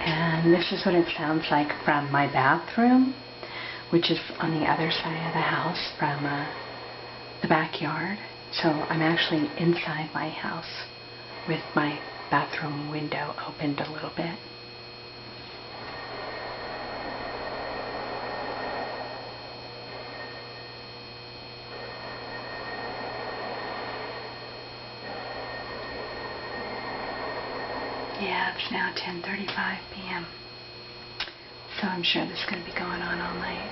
And this is what it sounds like from my bathroom, which is on the other side of the house from the backyard. So I'm actually inside my house with my bathroom window opened a little bit. Yeah, it's now 10:35 p.m. So I'm sure this is going to be going on all night.